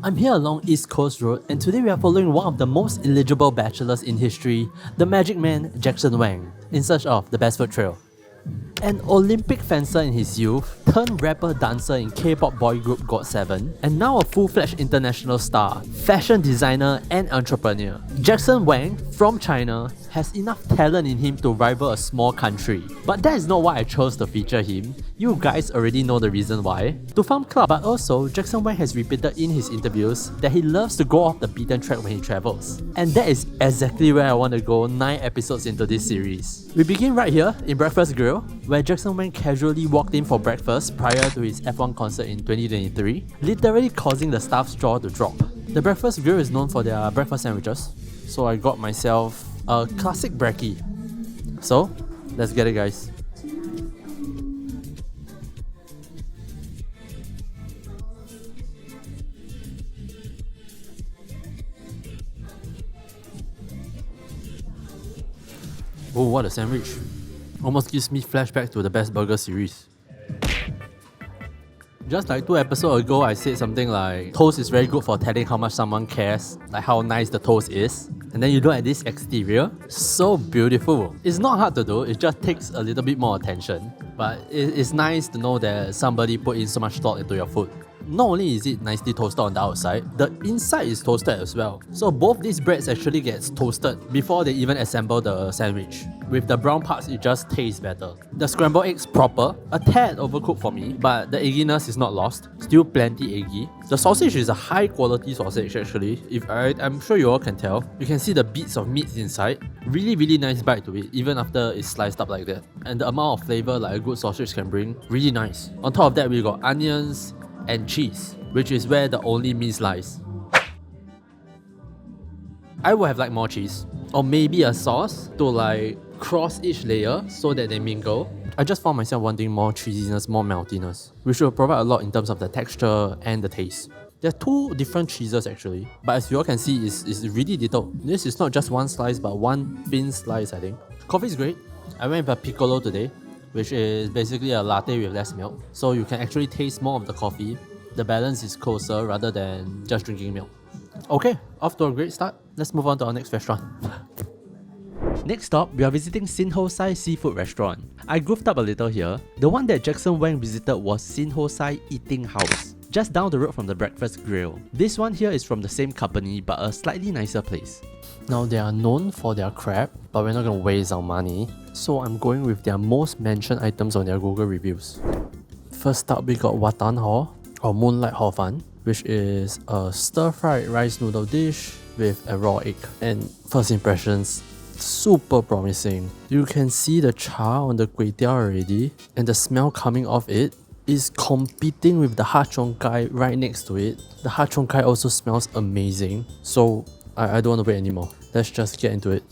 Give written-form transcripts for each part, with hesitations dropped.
I'm here along East Coast Road, and today we are following one of the most eligible bachelors in history, the magic man Jackson Wang, in search of the best food trail. An Olympic fencer in his youth, turned rapper dancer in K-pop boy group GOT7, and now a full-fledged international star, fashion designer and entrepreneur. Jackson Wang, from China, has enough talent in him to rival a small country. But that is not why I chose to feature him. You guys already know the reason why. To farm club, but also Jackson Wang has repeated in his interviews that he loves to go off the beaten track when he travels. And that is exactly where I want to go 9 episodes into this series. We begin right here in Breakfast Grill, where Jackson Wang casually walked in for breakfast prior to his F1 concert in 2023, literally causing the staff's jaw to drop. The Breakfast Grill is known for their breakfast sandwiches, so I got myself a classic Brekkie. So, let's get it, guys. Oh, what a sandwich. Almost gives me flashback to the Best Burger series. Just like 2 episodes ago, I said something like toast is very good for telling how much someone cares, like how nice the toast is. And then you look at this exterior, so beautiful. It's not hard to do, it just takes a little bit more attention. But it's nice to know that somebody put in so much thought into your food. Not only is it nicely toasted on the outside, the inside is toasted as well. So both these breads actually gets toasted before they even assemble the sandwich. With the brown parts, it just tastes better. The scrambled eggs proper, a tad overcooked for me, but the egginess is not lost. Still plenty eggy. The sausage is a high quality sausage actually. I'm sure you all can tell. You can see the bits of meat inside. Really nice bite to it, even after it's sliced up like that. And the amount of flavor like a good sausage can bring, really nice. On top of that, we got onions and cheese, which is where the only meat lies. I would have liked more cheese, or maybe a sauce to like cross each layer so that they mingle. I just found myself wanting more cheesiness, more meltiness, which will provide a lot in terms of the texture and the taste. There are 2 different cheeses actually, but as you all can see, it's really little. This is not just one slice, but one thin slice, I think. Coffee is great. I went with a Piccolo today, which is basically a latte with less milk. So you can actually taste more of the coffee. The balance is closer rather than just drinking milk. Okay, off to a great start. Let's move on to our next restaurant. Next stop, we are visiting Hoi Sai Seafood Restaurant. I goofed up a little here. The one that Jackson Wang visited was Hoi Sai Eating House, just down the road from the Breakfast Grill. This one here is from the same company but a slightly nicer place. Now they are known for their crab, but we're not going to waste our money, so I'm going with their most mentioned items on their Google reviews. First up, we got Watan Hor, or Moonlight Hor Fan, which is a stir-fried rice noodle dish with a raw egg. And first impressions, super promising. You can see the char on the kway teow already, and the smell coming off it is competing with the har cheong gai right next to it. The har cheong gai also smells amazing, so I don't want to wait anymore. Let's just get into it.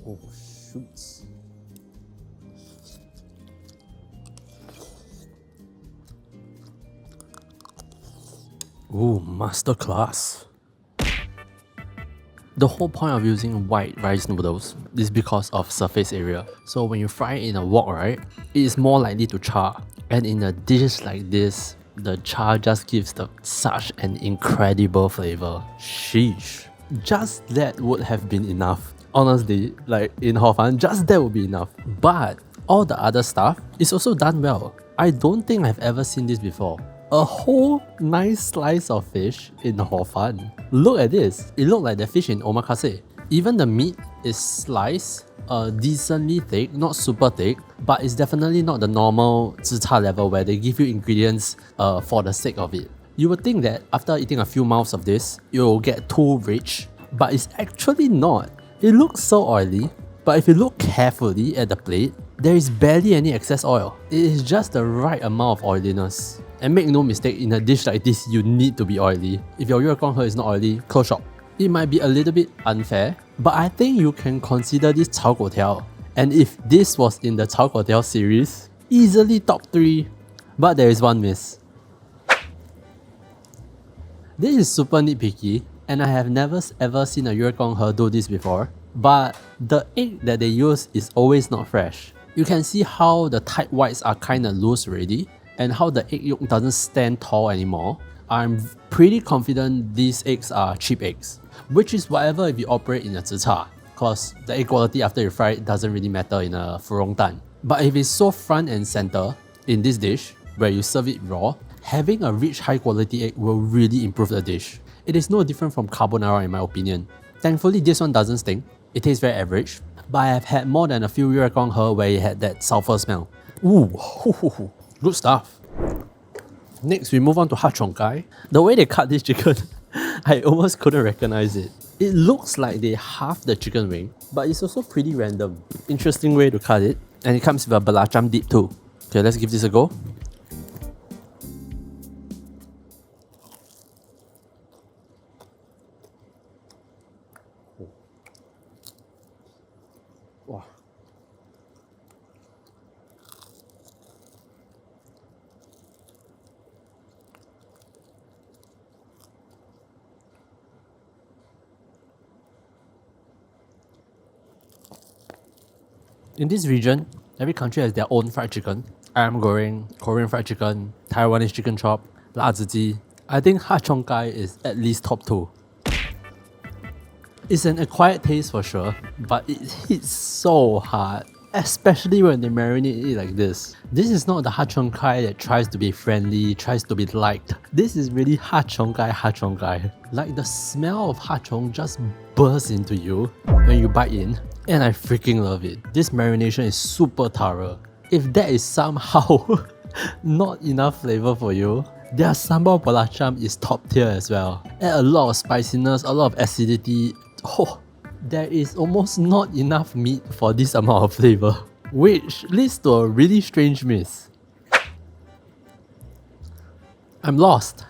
Oh, shoots. Ooh, masterclass. The whole point of using white rice noodles is because of surface area. So when you fry it in a wok, right, it is more likely to char. And in a dish like this, the char just gives such an incredible flavor. Sheesh. Just that would have been enough. Honestly, like in Hor Fan, just that would be enough. But all the other stuff is also done well. I don't think I've ever seen this before. A whole nice slice of fish in Hor Fan. Look at this. It looked like the fish in omakase. Even the meat is sliced decently thick, not super thick, but it's definitely not the normal zi char level where they give you ingredients for the sake of it. You would think that after eating a few mouths of this, you'll get too rich, but it's actually not. It looks so oily, but if you look carefully at the plate, there is barely any excess oil. It is just the right amount of oiliness. And make no mistake, in a dish like this, you need to be oily. If your Yue Gong He is not oily, close shop. It might be a little bit unfair, but I think you can consider this Cao Guo Tiao. And if this was in the Cao Guo Tiao series, easily top 3. But there is one miss. This is super nitpicky, and I have never ever seen a Yue Gong He do this before. but the egg that they use is always not fresh. You can see how the tight whites are kinda loose already, and how the egg yolk doesn't stand tall anymore. I'm pretty confident these eggs are cheap eggs, which is whatever if you operate in a zi cha, cause the egg quality after you fry it doesn't really matter in a furong tan. But if it's so front and center in this dish, where you serve it raw, having a rich high quality egg will really improve the dish. It is no different from carbonara in my opinion. Thankfully this one doesn't sting, it tastes very average, but I have had more than a few Yurekong He where it had that sulfur smell. Ooh, good stuff. Next, we move on to Ha Cheong Gai. The way they cut this chicken, I almost couldn't recognize it. It looks like they halved the chicken wing, but it's also pretty random. Interesting way to cut it, and it comes with a belacham dip too. Okay, let's give this a go. Wow. In this region, every country has their own fried chicken. Ayam goreng, Korean fried chicken, Taiwanese chicken chop, la zi ji. I think Ha Cheong Gai is at least top 2. It's an acquired taste for sure, but it hits so hard, especially when they marinate it like this. This is not the Ha Cheong Gai that tries to be friendly, tries to be liked. This is really Ha Cheong Gai, Ha Cheong Gai. Like the smell of Ha Cheong just bursts into you when you bite in, and I freaking love it. This marination is super thorough. If that is somehow not enough flavor for you, their sambal balacham is top tier as well. Add a lot of spiciness, a lot of acidity. Oh, there is almost not enough meat for this amount of flavor, which leads to a really strange miss. I'm lost.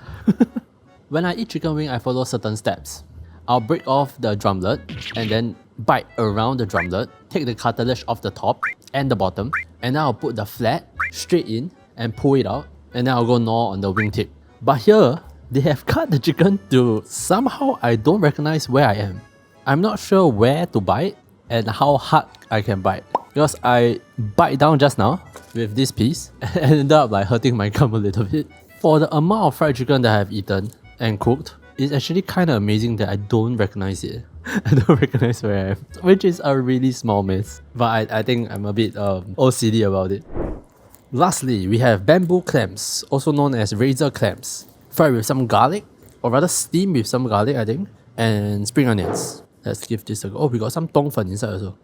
When I eat chicken wing, I follow certain steps. I'll break off the drumlet and then bite around the drumlet, take the cartilage off the top and the bottom, and then I'll put the flat straight in and pull it out, and then I'll go gnaw on the wingtip. But here, they have cut the chicken to somehow I don't recognize where I am. I'm not sure where to bite and how hard I can bite, because I bite down just now with this piece and ended up like hurting my gum a little bit. For the amount of fried chicken that I've eaten and cooked, it's actually kind of amazing that I don't recognize it. I don't recognize where I am, which is a really small miss. But I think I'm a bit OCD about it. Lastly, we have bamboo clams, also known as razor clams, fried with some garlic, or rather steamed with some garlic I think, and spring onions. Let's give this a go. Oh, we got some tong fan inside also.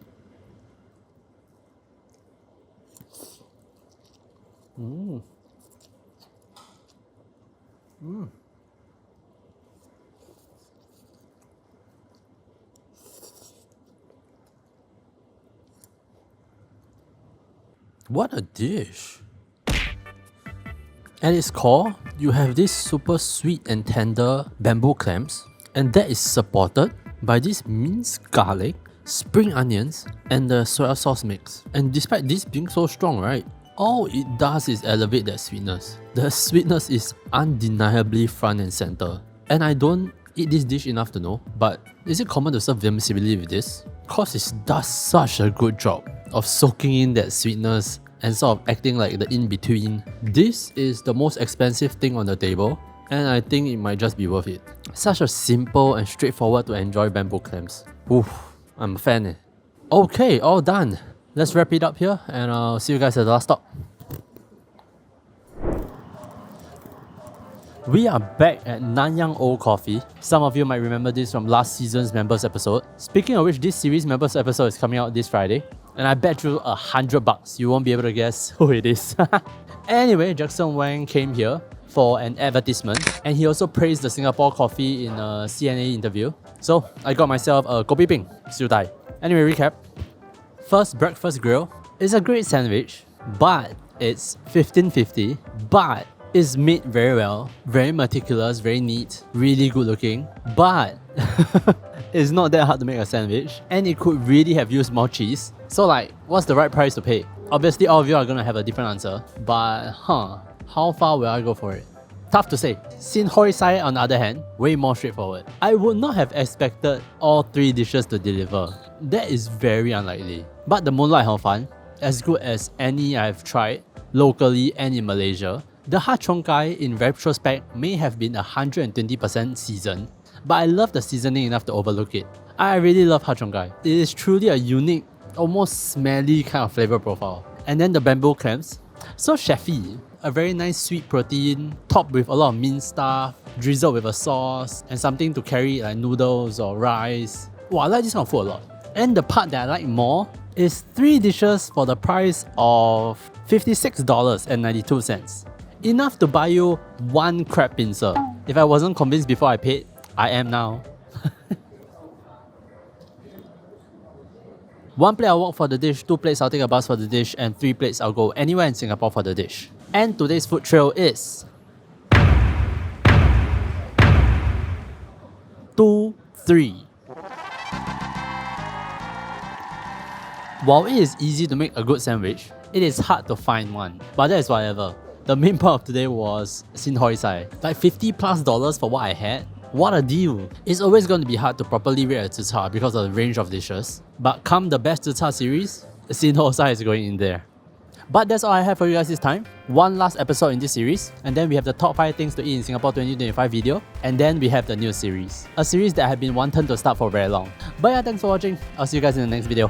What a dish! At its core, you have this super sweet and tender bamboo clams, and that is supported by this minced garlic, spring onions, and the soya sauce mix. And despite this being so strong, right, all it does is elevate that sweetness. The sweetness is undeniably front and center. And I don't eat this dish enough to know, but is it common to serve vermicelli with this? Cause it does such a good job of soaking in that sweetness and sort of acting like the in-between. This is the most expensive thing on the table, and I think it might just be worth it. Such a simple and straightforward to enjoy bamboo clams. Oof, I'm a fan. Okay, all done. Let's wrap it up here, and I'll see you guys at the last stop. We are back at Nanyang Old Coffee. Some of you might remember this from last season's members episode. Speaking of which, this series members episode is coming out this Friday, and I bet you $100 you won't be able to guess who it is. Anyway, Jackson Wang came here for an advertisement, and he also praised the Singapore coffee in a CNA interview. So I got myself a Kopi Ping, Siu Dai. Anyway, recap. First, breakfast grill. It's a great sandwich, but it's $15.50, but it's made very well, very meticulous, very neat, really good looking, but it's not that hard to make a sandwich, and it could really have used more cheese. So like, what's the right price to pay? Obviously all of you are gonna have a different answer, but how far will I go for it? Tough to say. Sin Hoi Sai, on the other hand, way more straightforward. I would not have expected all 3 dishes to deliver. That is very unlikely. But the Moonlight Hor Fan, as good as any I've tried, locally and in Malaysia, the har cheong gai in retrospect may have been 120% seasoned, but I love the seasoning enough to overlook it. I really love har cheong gai. It is truly a unique, almost smelly kind of flavor profile. And then the bamboo clams, so chefy. A very nice sweet protein, topped with a lot of minced stuff, drizzled with a sauce, and something to carry like noodles or rice. Wow, I like this kind of food a lot. And the part that I like more is 3 dishes for the price of $56.92. Enough to buy you 1 crab pincer. If I wasn't convinced before I paid, I am now. 1 plate I'll walk for the dish, 2 plates I'll take a bus for the dish, and 3 plates I'll go anywhere in Singapore for the dish. And today's food trail is 2, 3. While it is easy to make a good sandwich, it is hard to find one. But that is whatever. The main part of today was Sin Hoi Sai. Like $50+ for what I had. What a deal! It's always going to be hard to properly rate a zi char because of the range of dishes. But come the best zi char series, Sin Hoi Sai is going in there. But that's all I have for you guys this time. 1 last episode in this series, and then we have the top 5 things to eat in Singapore 2025 video, and then we have the new series. A series that I have been wanting to start for very long. But yeah, thanks for watching. I'll see you guys in the next video.